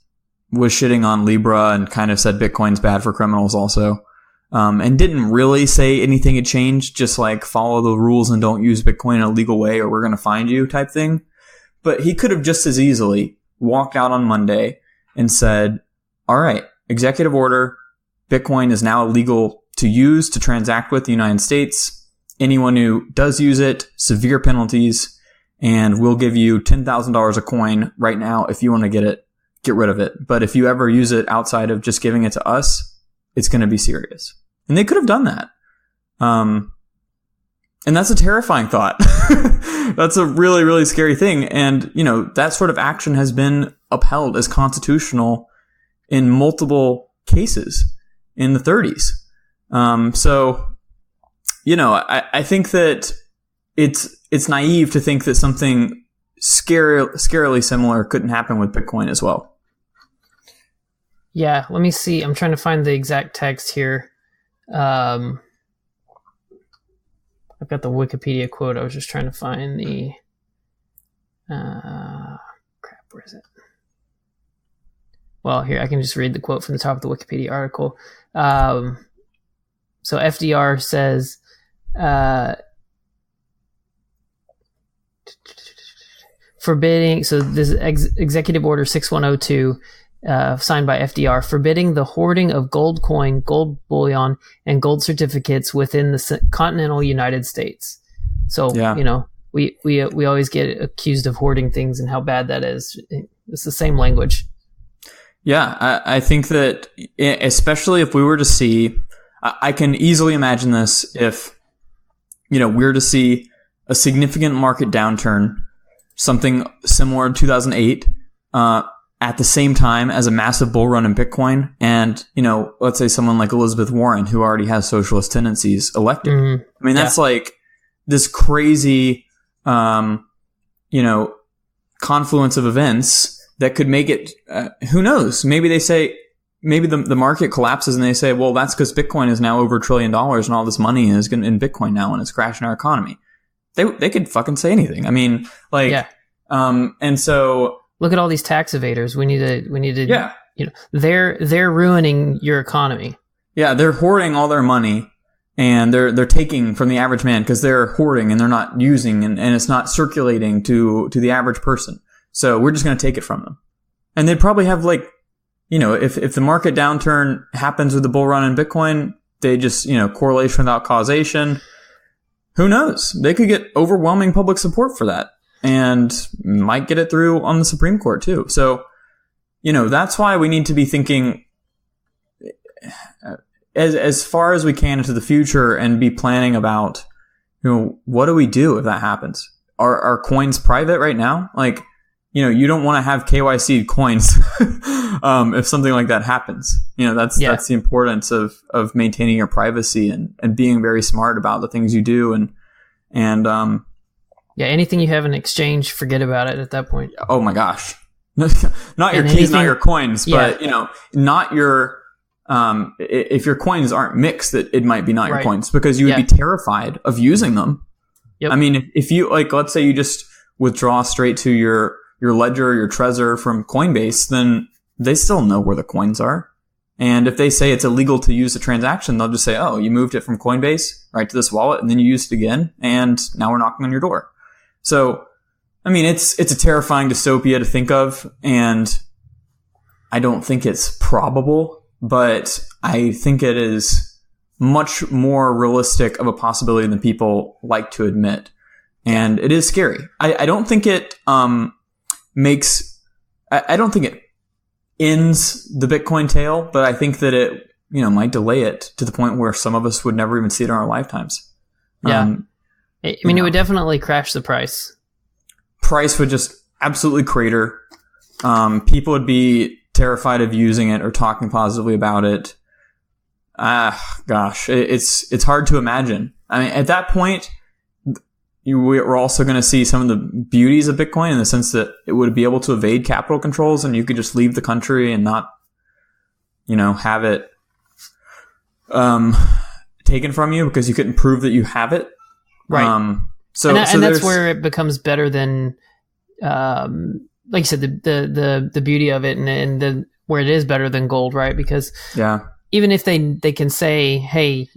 was shitting on Libra and kind of said Bitcoin's bad for criminals also. And didn't really say anything had changed, just like follow the rules and don't use Bitcoin in a legal way or we're going to find you type thing. But he could have just as easily walked out on Monday and said, all right, executive order, Bitcoin is now illegal to use to transact with the United States. Anyone who does use it, severe penalties, and we'll give you $10,000 a coin right now if you want to get rid of it. But if you ever use it outside of just giving it to us, it's going to be serious. And they could have done that. And that's a terrifying thought. That's a really, really scary thing. And, that sort of action has been upheld as constitutional in multiple cases in the 30s. I think that it's naive to think that something scarily similar couldn't happen with Bitcoin as well. Yeah, let me see. I'm trying to find the exact text here. I've got the Wikipedia quote. I was just trying to find the... where is it? Well, here, I can just read the quote from the top of the Wikipedia article. So FDR says... forbidding, so this is Executive Order 6102, signed by FDR, forbidding the hoarding of gold coin, gold bullion, and gold certificates within the continental United States. So, we always get accused of hoarding things and how bad that is. It's the same language. Yeah, I think that especially if we were to see, I can easily imagine this if, we're to see a significant market downturn, something similar to 2008, at the same time as a massive bull run in Bitcoin. And, let's say someone like Elizabeth Warren, who already has socialist tendencies, elected. Mm-hmm. I mean, that's like this crazy, confluence of events that could make it, who knows? Maybe they say, maybe the market collapses and they say, well, that's because Bitcoin is now over $1 trillion and all this money is in Bitcoin now and it's crashing our economy. They could fucking say anything. I mean, and so look at all these tax evaders. We need to, they're ruining your economy. Yeah. They're hoarding all their money and they're taking from the average man because they're hoarding and they're not using and it's not circulating to the average person. So we're just going to take it from them. And they'd probably have if the market downturn happens with the bull run in Bitcoin, they just, correlation without causation. Who knows? They could get overwhelming public support for that and might get it through on the Supreme Court too. So, that's why we need to be thinking as far as we can into the future and be planning about, what do we do if that happens? Are coins private right now? You don't want to have KYC coins if something like that happens. That's the importance of maintaining your privacy and being very smart about the things you do and Yeah, anything you have in exchange, forget about it at that point. Oh my gosh. Not your keys, not your coins, but not your if your coins aren't mixed, it might be not your coins, because you would be terrified of using them. Yep. I mean, if you let's say you just withdraw straight to your ledger or your Trezor from Coinbase, then they still know where the coins are. And if they say it's illegal to use the transaction, they'll just say, oh, you moved it from Coinbase right to this wallet, and then you used it again, and now we're knocking on your door. So, I mean, it's a terrifying dystopia to think of, and I don't think it's probable, but I think it is much more realistic of a possibility than people like to admit. And it is scary. I don't think it I don't think it ends the Bitcoin tale, but I think that it, might delay it to the point where some of us would never even see it in our lifetimes. Yeah. I mean, it would definitely crash the price. Price would just absolutely crater. People would be terrified of using it or talking positively about it. Gosh, it's hard to imagine. I mean, at that point, we're also going to see some of the beauties of Bitcoin in the sense that it would be able to evade capital controls, and you could just leave the country and not, have it taken from you because you couldn't prove that you have it. Right. So that's where it becomes better than, like you said, the beauty of it, and where it is better than gold, right? Because even if they can say, hey,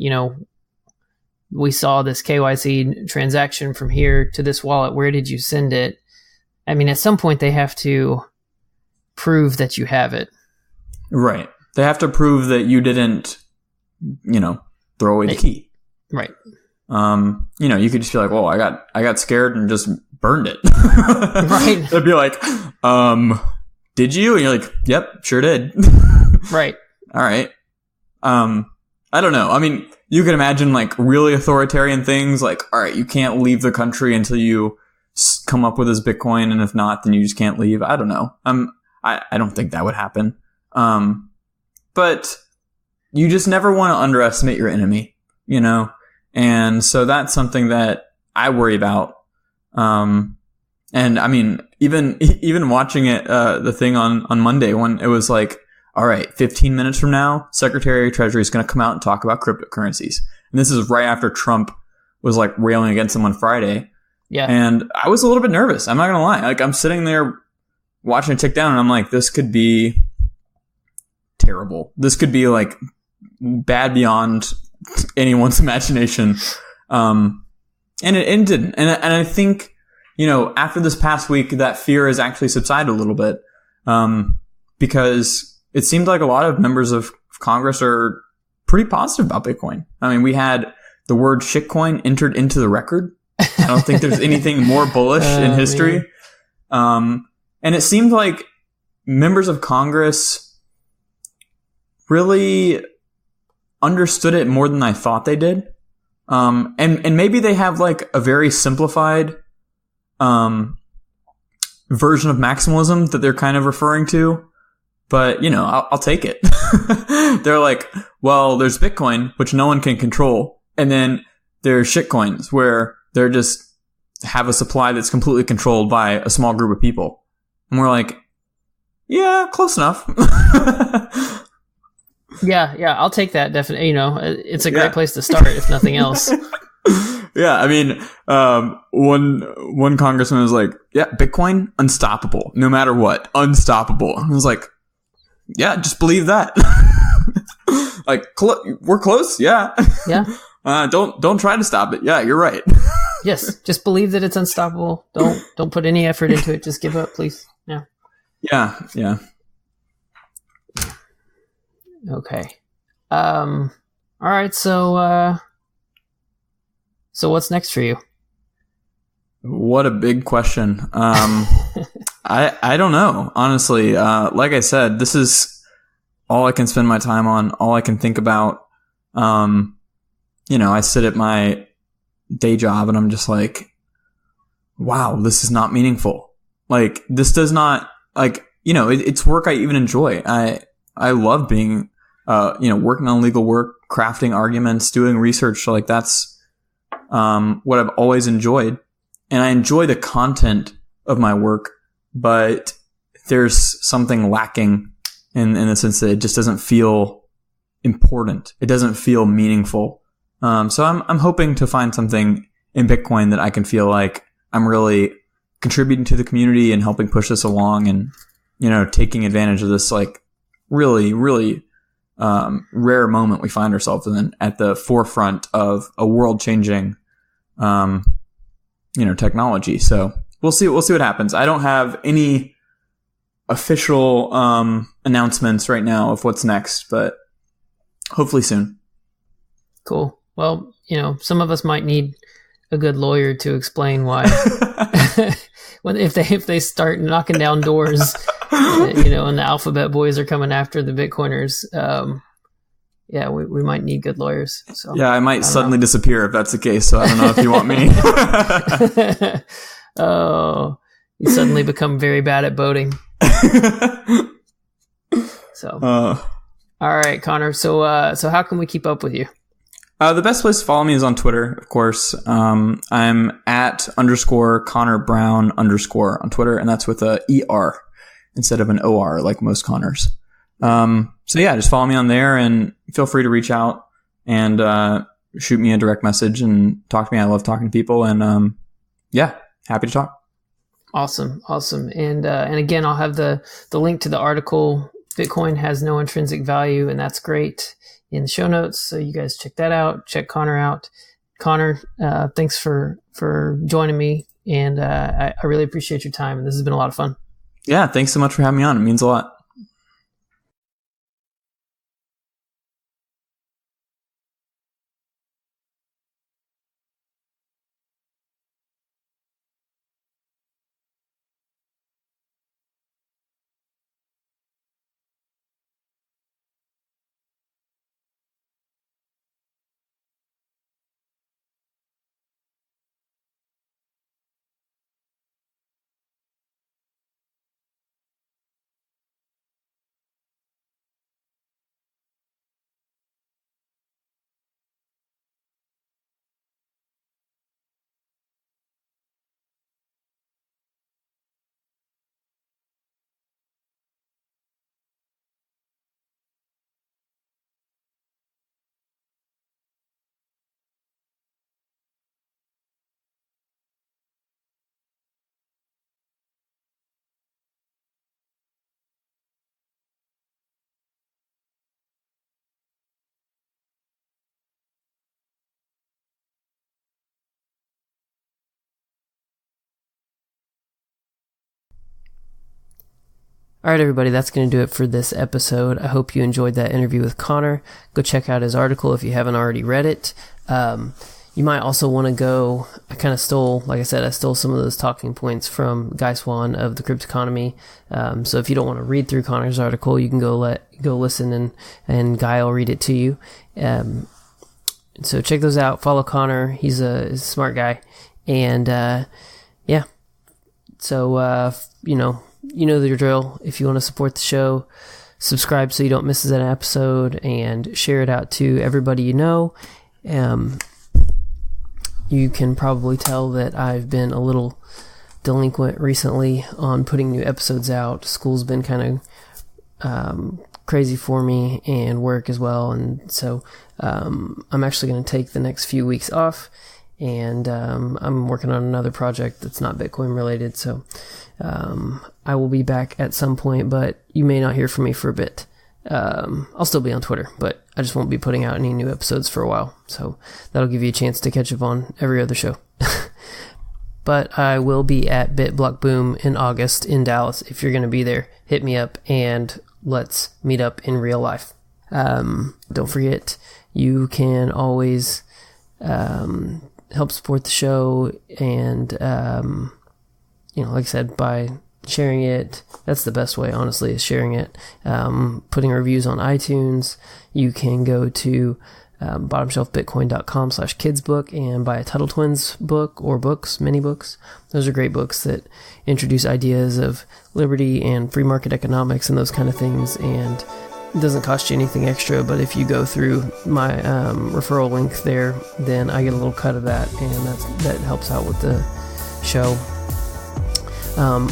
we saw this KYC transaction from here to this wallet, where did you send it? I mean, at some point they have to prove that you have it. Right. They have to prove that you didn't, throw away the key. Right. You could just be like, well, I got scared and just burned it. Right. They'd be like, did you? And you're like, yep, sure did. Right. All right. I don't know. I mean, you can imagine like really authoritarian things like, all right, you can't leave the country until you come up with this Bitcoin. And if not, then you just can't leave. I don't know. I don't think that would happen. But you just never want to underestimate your enemy, And so that's something that I worry about. And I mean, even watching it, the thing on Monday when it was like, all right, 15 minutes from now, Secretary of Treasury is going to come out and talk about cryptocurrencies. And this is right after Trump was like railing against them on Friday. Yeah. And I was a little bit nervous. I'm not going to lie. Like I'm sitting there watching it tick down and I'm like, this could be terrible. This could be like bad beyond anyone's imagination. And it didn't. And I think, after this past week, that fear has actually subsided a little bit. Because it seemed like a lot of members of Congress are pretty positive about Bitcoin. I mean, we had the word shitcoin entered into the record. I don't think there's anything more bullish in history. And it seemed like members of Congress really understood it more than I thought they did. And maybe they have like a very simplified version of maximalism that they're kind of referring to. But, I'll take it. They're like, well, there's Bitcoin, which no one can control. And then there's shitcoins where they're just have a supply that's completely controlled by a small group of people. And we're like, yeah, close enough. Yeah, I'll take that. Definitely. It's a great place to start, if nothing else. Yeah, I mean, one congressman was like, yeah, Bitcoin, unstoppable, no matter what, unstoppable. I was like, yeah, just believe that. Like, we're close. Yeah. Yeah. Don't try to stop it. Yeah, you're right. Yes. Just believe that it's unstoppable. Don't put any effort into it. Just give up, please. Yeah. Yeah. Okay. All right. So what's next for you? What a big question. I don't know, honestly. Like I said, this is all I can spend my time on, all I can think about. I sit at my day job and I'm just like, wow, this is not meaningful. Like, this does not, like, it's work I even enjoy. I love being, working on legal work, crafting arguments, doing research. So like, that's what I've always enjoyed. I enjoy the content of my work, but there's something lacking in the sense that it just doesn't feel important. It doesn't feel meaningful. So I'm hoping to find something in Bitcoin that I can feel like I'm really contributing to the community and helping push this along, and, you know, taking advantage of this like really, really rare moment we find ourselves in at the forefront of a world changing, technology. So we'll see what happens. I don't have any official announcements right now of what's next, but hopefully soon. Cool. Well, you know, some of us might need a good lawyer to explain why if they start knocking down doors, you know, and the alphabet boys are coming after the Bitcoiners. We might need good lawyers. So yeah, I might suddenly disappear if that's the case. So I don't know if you want me. Oh, you suddenly become very bad at boating. So, all right, Connor. So how can we keep up with you? The best place to follow me is on Twitter, of course. I'm at _Connor Brown _ on Twitter, and that's with a ER instead of an OR like most Connors. So yeah, just follow me on there and feel free to reach out and shoot me a direct message and talk to me. I love talking to people, and happy to talk. Awesome. And again, I'll have the link to the article, Bitcoin has no intrinsic value, and that's great, in the show notes. So you guys check that out. Check Connor out. Connor, thanks for joining me, and I really appreciate your time, and this has been a lot of fun. Yeah, thanks so much for having me on. It means a lot. All right, everybody, that's going to do it for this episode. I hope you enjoyed that interview with Connor. Go check out his article if you haven't already read it. You might also want to go, I stole some of those talking points from Guy Swan of the Crypto Economy. So if you don't want to read through Connor's article, you can go listen and Guy will read it to you. So check those out. Follow Connor. He's a smart guy. And, so, you know the drill. If you want to support the show, subscribe so you don't miss an episode, and share it out to everybody you know. You can probably tell that I've been a little delinquent recently on putting new episodes out. School's been kind of crazy for me, and work as well, and so I'm actually going to take the next few weeks off, and I'm working on another project that's not Bitcoin related, so I will be back at some point, but you may not hear from me for a bit. I'll still be on Twitter, but I just won't be putting out any new episodes for a while, so that'll give you a chance to catch up on every other show. But I will be at BitBlock Boom in August in Dallas. If you're going to be there, hit me up and let's meet up in real life. Don't forget, you can always help support the show, and like I said, by sharing it. That's the best way, honestly, is sharing it. Putting reviews on iTunes. You can go to bottomshelfbitcoin.com/kidsbook and buy a Tuttle Twins book, or mini books. Those are great books that introduce ideas of liberty and free market economics and those kind of things, and it doesn't cost you anything extra, but if you go through my referral link there, then I get a little cut of that, and that helps out with the show.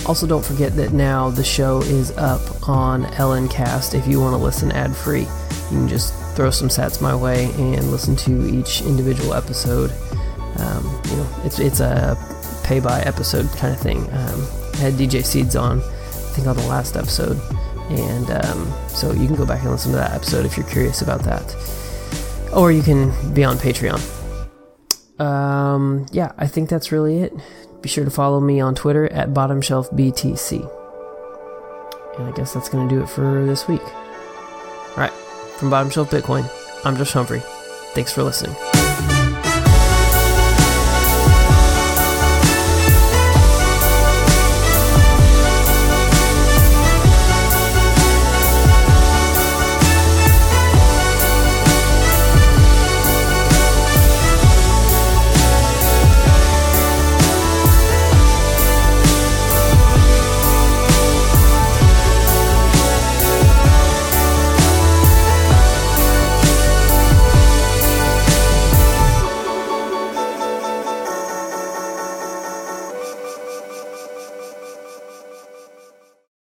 Also, don't forget that now the show is up on LNcast. If you want to listen ad-free, you can just throw some sats my way and listen to each individual episode. It's a pay-by-episode kind of thing. I had DJ Seeds on, I think, on the last episode, and so you can go back and listen to that episode if you're curious about that. Or you can be on Patreon. I think that's really it. Be sure to follow me on Twitter at BottomshelfBTC. And I guess that's going to do it for this week. Alright, from Bottom Shelf Bitcoin, I'm Josh Humphrey. Thanks for listening.